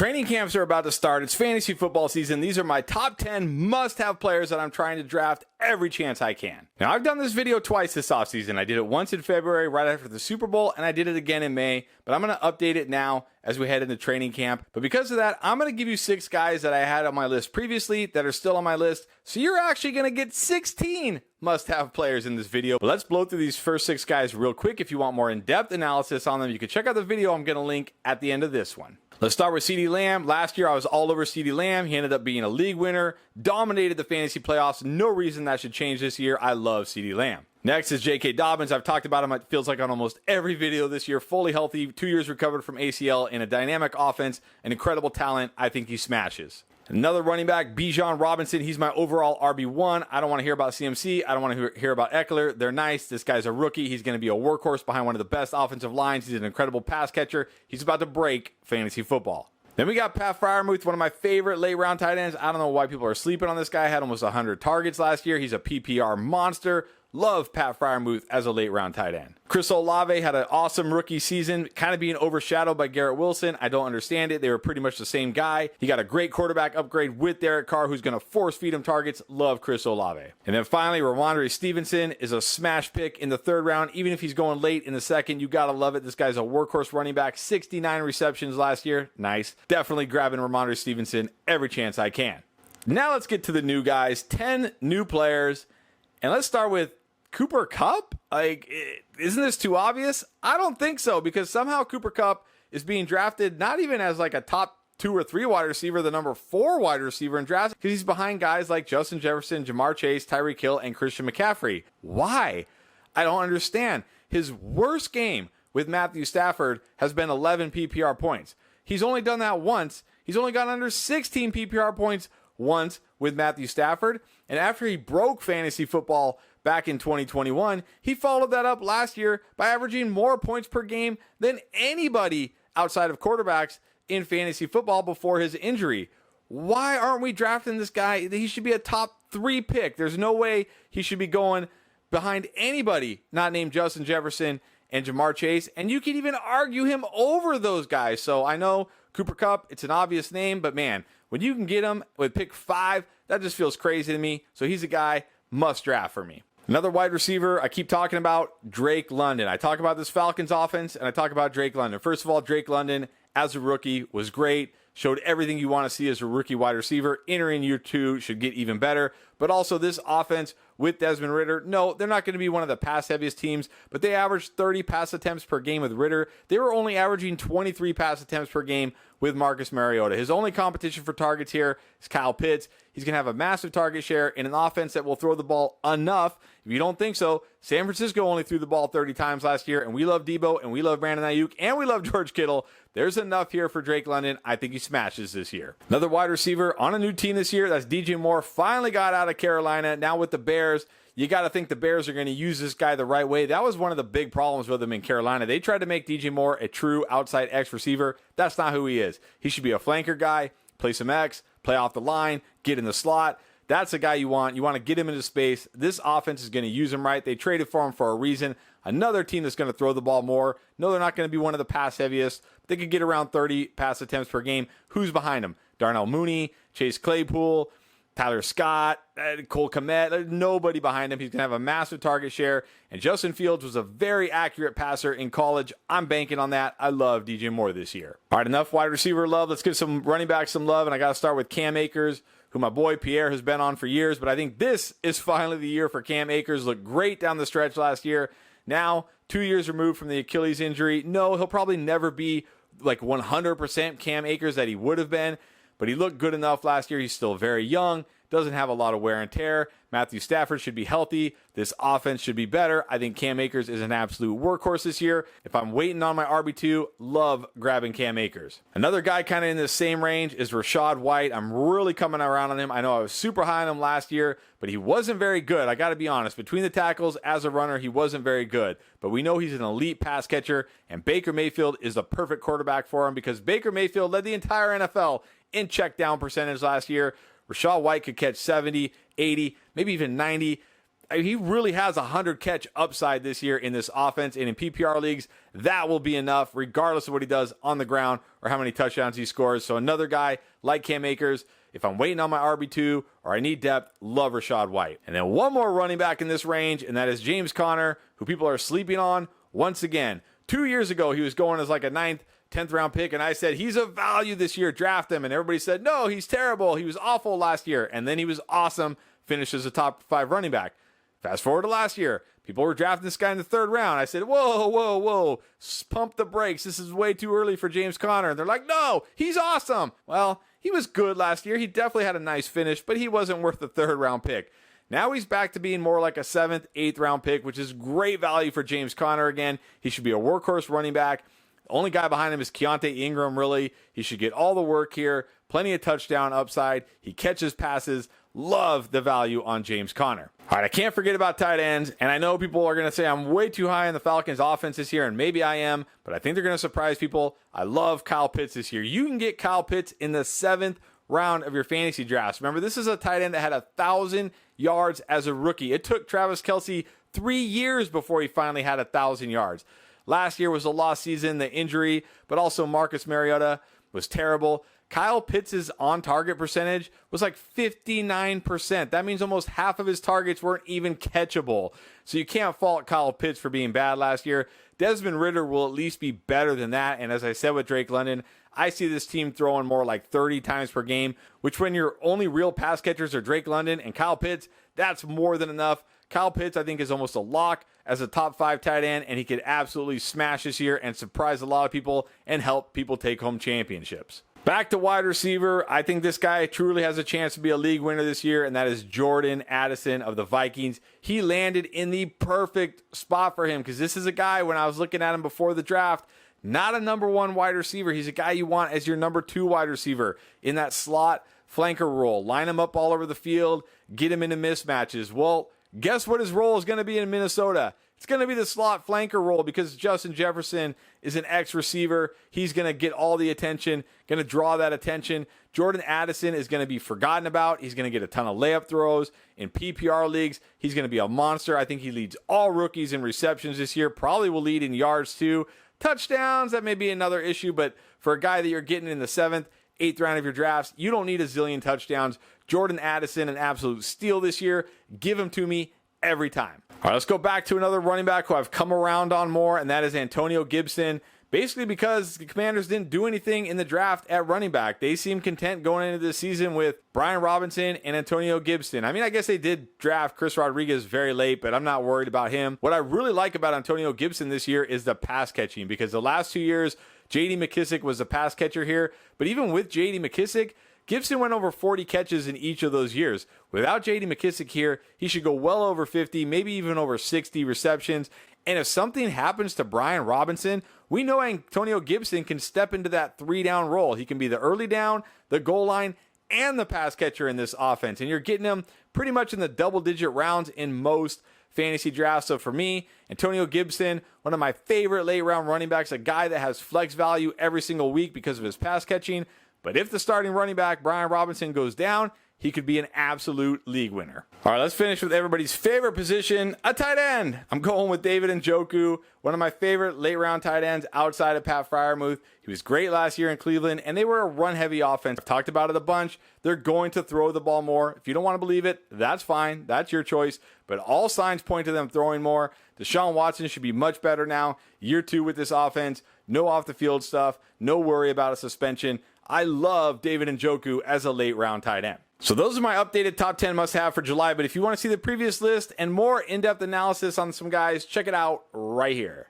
Training camps are about to start. It's fantasy football season. These are my top 10 must-have players that I'm trying to draft every chance I can. Now, I've done this video twice this offseason. I did it once in February, right after the Super Bowl, and I did it again in May, but I'm going to update it now as we head into training camp. But because of that, I'm going to give you 6 guys that I had on my list previously that are still on my list. So you're actually going to get 16 must-have players in this video. But let's blow through these first 6 guys real quick. If you want more in-depth analysis on them, you can check out the video I'm going to link at the end of this one. Let's start with CeeDee Lamb. Last year, I was all over CeeDee Lamb. He ended up being a league winner, dominated the fantasy playoffs. No reason that should change this year. I love CeeDee Lamb. Next is J.K. Dobbins. I've talked about him, it feels like, on almost every video this year. Fully healthy, 2 years recovered from ACL, in a dynamic offense, an incredible talent. I think he smashes. Another running back, Bijan Robinson. He's my overall RB1. I don't want to hear about CMC. I don't want to hear about Eckler. They're nice. This guy's a rookie. He's going to be a workhorse behind one of the best offensive lines. He's an incredible pass catcher. He's about to break fantasy football. Then we got Pat Freiermuth, one of my favorite late-round tight ends. I don't know why people are sleeping on this guy. Had almost 100 targets last year. He's a PPR monster. Love Pat Freiermuth as a late-round tight end. Chris Olave had an awesome rookie season, kind of being overshadowed by Garrett Wilson. I don't understand it. They were pretty much the same guy. He got a great quarterback upgrade with Derek Carr, who's going to force-feed him targets. Love Chris Olave. And then finally, Ramondre Stevenson is a smash pick in the 3rd round. Even if he's going late in the 2nd, you got to love it. This guy's a workhorse running back. 69 receptions last year. Nice. Definitely grabbing Ramondre Stevenson every chance I can. Now let's get to the new guys. 10 new players. And let's start with Cooper Kupp? Like, isn't this too obvious? I don't think so, because somehow Cooper Kupp is being drafted not even as like a top 2 or 3 wide receiver, the number 4 wide receiver in drafts, because he's behind guys like Justin Jefferson, Jamar Chase, Tyreek Hill, and Christian McCaffrey. Why? I don't understand. His worst game with Matthew Stafford has been 11 PPR points. He's only done that once. He's only gone under 16 PPR points once with Matthew Stafford. And after he broke fantasy football back in 2021, he followed that up last year by averaging more points per game than anybody outside of quarterbacks in fantasy football before his injury. Why aren't we drafting this guy? He should be a top 3 pick. There's no way he should be going behind anybody not named Justin Jefferson and Jamar Chase, and you can even argue him over those guys. So I know Cooper Kupp, it's an obvious name, but man, when you can get him with pick 5, that just feels crazy to me. So he's a guy must draft for me. Another wide receiver I keep talking about, Drake London. I talk about this Falcons offense, and I talk about Drake London. First of all, Drake London, as a rookie, was great. Showed everything you want to see as a rookie wide receiver. Entering year 2 should get even better. But also this offense with Desmond Ridder, no, they're not going to be one of the pass-heaviest teams, but they averaged 30 pass attempts per game with Ridder. They were only averaging 23 pass attempts per game with Marcus Mariota. His only competition for targets here is Kyle Pitts. He's going to have a massive target share in an offense that will throw the ball enough. If you don't think so, San Francisco only threw the ball 30 times last year, and we love Debo, and we love Brandon Ayuk, and we love George Kittle. There's enough here for Drake London. I think he smashes this year. Another wide receiver on a new team this year, that's DJ Moore. Finally got out of Carolina. Now with the Bears, you got to think the Bears are going to use this guy the right way. That was one of the big problems with him in Carolina. They tried to make DJ Moore a true outside X receiver. That's not who he is. He should be a flanker guy, play some X, play off the line, get in the slot. That's the guy you want. You want to get him into space. This offense is going to use him right. They traded for him for a reason. Another team that's going to throw the ball more. No, they're not going to be one of the pass heaviest. They could get around 30 pass attempts per game. Who's behind them? Darnell Mooney, Chase Claypool, Tyler Scott, Cole Kmet. There's nobody behind him. He's going to have a massive target share. And Justin Fields was a very accurate passer in college. I'm banking on that. I love DJ Moore this year. All right, enough wide receiver love. Let's give some running backs some love. And I got to start with Cam Akers, who my boy Pierre has been on for years. But I think this is finally the year for Cam Akers. Looked great down the stretch last year. Now, 2 years removed from the Achilles injury. No, he'll probably never be like 100% Cam Akers that he would have been. But he looked good enough last year. He's still very young, doesn't have a lot of wear and tear. Matthew Stafford should be healthy. This offense should be better. I think Cam Akers is an absolute workhorse this year. If I'm waiting on my RB2, love grabbing Cam Akers. Another guy kind of in the same range is Rashard White. I'm really coming around on him. I know I was super high on him last year, but he wasn't very good. I got to be honest. Between the tackles, as a runner, he wasn't very good. But we know he's an elite pass catcher, and Baker Mayfield is the perfect quarterback for him because Baker Mayfield led the entire NFL in check down percentage last year. Rashard White could catch 70, 80, maybe even 90. he really has 100 catch upside this year in this offense, and in PPR leagues, that will be enough regardless of what he does on the ground or how many touchdowns he scores. So another guy like Cam Akers, if I'm waiting on my RB2 or I need depth, love Rashard White. And then one more running back in this range, and that is James Conner, who people are sleeping on once again. 2 years ago, he was going as like a 9th, 10th round pick, and I said, he's a value this year, draft him. And everybody said, no, he's terrible. He was awful last year. And then he was awesome, finished as a top 5 running back. Fast forward to last year, people were drafting this guy in the 3rd round. I said, whoa, pump the brakes. This is way too early for James Conner. And they're like, no, he's awesome. Well, he was good last year. He definitely had a nice finish, but he wasn't worth the 3rd round pick. Now he's back to being more like a 7th, 8th round pick, which is great value for James Conner again. He should be a workhorse running back. The only guy behind him is Keontae Ingram, really. He should get all the work here. Plenty of touchdown upside. He catches passes. Love the value on James Conner. All right, I can't forget about tight ends, and I know people are going to say I'm way too high on the Falcons offense this year, and maybe I am, but I think they're going to surprise people. I love Kyle Pitts this year. You can get Kyle Pitts in the 7th round of your fantasy drafts. Remember, this is a tight end that had 1,000 yards as a rookie. It took Travis Kelce 3 years before he finally had 1,000 yards. Last year was a lost season, the injury, but also Marcus Mariota was terrible. Kyle Pitts' on-target percentage was like 59%. That means almost half of his targets weren't even catchable. So you can't fault Kyle Pitts for being bad last year. Desmond Ridder will at least be better than that. And as I said with Drake London, I see this team throwing more like 30 times per game, which when your only real pass catchers are Drake London and Kyle Pitts, that's more than enough. Kyle Pitts, I think, is almost a lock as a top 5 tight end, and he could absolutely smash this year and surprise a lot of people and help people take home championships. Back to wide receiver, I think this guy truly has a chance to be a league winner this year, and that is Jordan Addison of the Vikings. He landed in the perfect spot for him because this is a guy, when I was looking at him before the draft, not a number 1 wide receiver. He's a guy you want as your number 2 wide receiver in that slot flanker role. Line him up all over the field, get him into mismatches. Well, guess what his role is going to be in Minnesota? It's going to be the slot flanker role because Justin Jefferson is an ex-receiver. He's going to get all the attention, going to draw that attention. Jordan Addison is going to be forgotten about. He's going to get a ton of layup throws in PPR leagues. He's going to be a monster. I think he leads all rookies in receptions this year. Probably will lead in yards too. Touchdowns, that may be another issue, but for a guy that you're getting in the 7th, 8th round of your drafts, you don't need a zillion touchdowns. Jordan Addison, an absolute steal this year. Give him to me every time. All right, let's go back to another running back who I've come around on more, and that is Antonio Gibson. Basically because the Commanders didn't do anything in the draft at running back. They seemed content going into the season with Brian Robinson and Antonio Gibson. I mean, I guess they did draft Chris Rodriguez very late, but I'm not worried about him. What I really like about Antonio Gibson this year is the pass catching, because the last 2 years, J.D. McKissick was the pass catcher here. But even with J.D. McKissick, Gibson went over 40 catches in each of those years. Without J.D. McKissick here, he should go well over 50, maybe even over 60 receptions. And if something happens to Brian Robinson, we know Antonio Gibson can step into that 3-down role. He can be the early down, the goal line, and the pass catcher in this offense. And you're getting him pretty much in the double-digit rounds in most fantasy drafts. So for me, Antonio Gibson, one of my favorite late-round running backs, a guy that has flex value every single week because of his pass catching. But if the starting running back, Brian Robinson, goes down, he could be an absolute league winner. All right, let's finish with everybody's favorite position, a tight end. I'm going with David Njoku, one of my favorite late-round tight ends outside of Pat Freiermuth. He was great last year in Cleveland, and they were a run-heavy offense. I've talked about it a bunch. They're going to throw the ball more. If you don't want to believe it, that's fine. That's your choice. But all signs point to them throwing more. Deshaun Watson should be much better now. Year 2 with this offense. No off-the-field stuff. No worry about a suspension. I love David Njoku as a late-round tight end. So those are my updated top 10 must-have for July. But if you want to see the previous list and more in-depth analysis on some guys, check it out right here.